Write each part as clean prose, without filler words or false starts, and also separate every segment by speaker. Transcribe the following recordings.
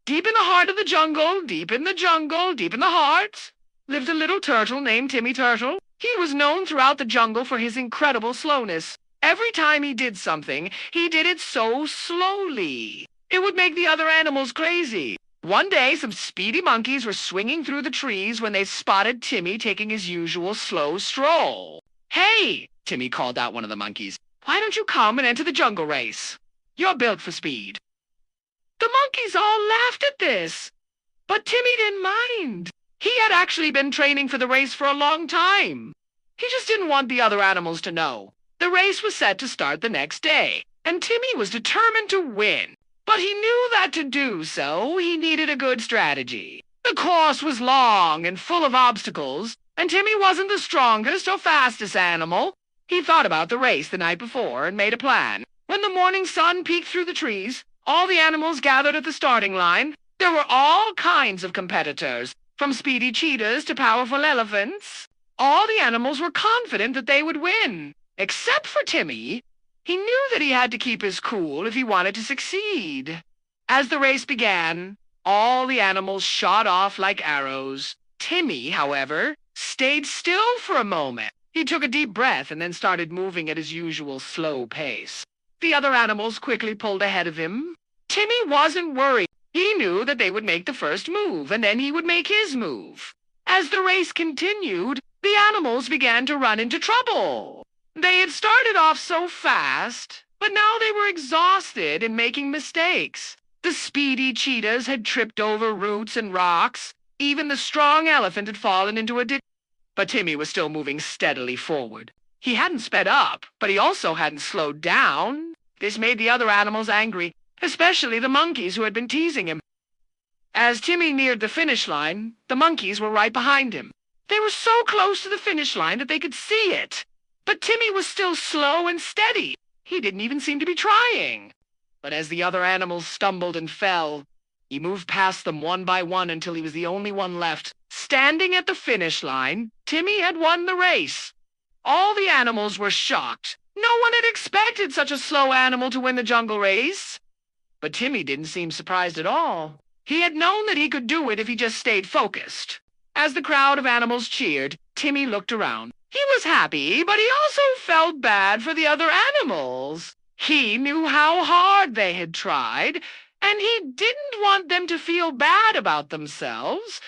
Speaker 1: Deep in the heart of the jungle, deep in the jungle, deep in the heart, lived a little turtle named Timmy Turtle. He was known throughout the jungle for his incredible slowness. Every time he did something, he did it so slowly. It would make the other animals crazy. One day, some speedy monkeys were swinging through the trees when they spotted Timmy taking his usual slow stroll. "Hey!" Timmy called out one of the monkeys. "Why don't you come and enter the jungle race? You're built for speed." The monkeys all laughed at this, but Timmy didn't mind. He had actually been training for the race for a long time. He just didn't want the other animals to know. The race was set to start the next day, and Timmy was determined to win. But he knew that to do so, he needed a good strategy. The course was long and full of obstacles, and Timmy wasn't the strongest or fastest animal. He thought about the race the night before and made a plan. When the morning sun peeked through the trees, all the animals gathered at the starting line. There were all kinds of competitors, from speedy cheetahs to powerful elephants. All the animals were confident that they would win, except for Timmy. He knew that he had to keep his cool if he wanted to succeed. As the race began, all the animals shot off like arrows. Timmy, however, stayed still for a moment. He took a deep breath and then started moving at his usual slow pace. The other animals quickly pulled ahead of him. Timmy wasn't worried. He knew that they would make the first move, and then he would make his move. As the race continued, the animals began to run into trouble. They had started off so fast, but now they were exhausted and making mistakes. The speedy cheetahs had tripped over roots and rocks. Even the strong elephant had fallen into a ditch. But Timmy was still moving steadily forward. He hadn't sped up, but he also hadn't slowed down. This made the other animals angry, especially the monkeys who had been teasing him. As Timmy neared the finish line, the monkeys were right behind him. They were so close to the finish line that they could see it. But Timmy was still slow and steady. He didn't even seem to be trying. But as the other animals stumbled and fell, he moved past them one by one until he was the only one left. Standing at the finish line, Timmy had won the race. All the animals were shocked. No one had expected such a slow animal to win the jungle race. But Timmy didn't seem surprised at all. He had known that he could do it if he just stayed focused. As the crowd of animals cheered, Timmy looked around. He was happy, but he also felt bad for the other animals. He knew how hard they had tried, and he didn't want them to feel bad about themselves.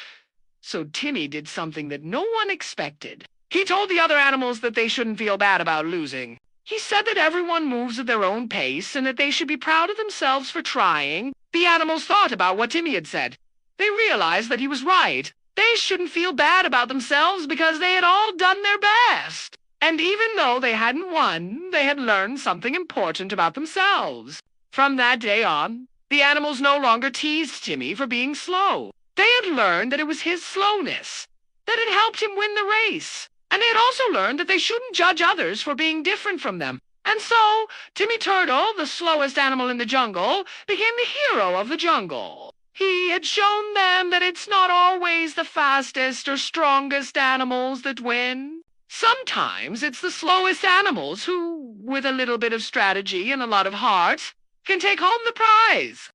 Speaker 1: So Timmy did something that no one expected. He told the other animals that they shouldn't feel bad about losing. He said that everyone moves at their own pace and that they should be proud of themselves for trying. The animals thought about what Timmy had said. They realized that he was right. They shouldn't feel bad about themselves because they had all done their best. And even though they hadn't won, they had learned something important about themselves. From that day on, the animals no longer teased Timmy for being slow. They had learned that it was his slowness that had helped him win the race. And they had also learned that they shouldn't judge others for being different from them. And so, Timmy Turtle, the slowest animal in the jungle, became the hero of the jungle. He had shown them that it's not always the fastest or strongest animals that win. Sometimes it's the slowest animals who, with a little bit of strategy and a lot of heart, can take home the prize.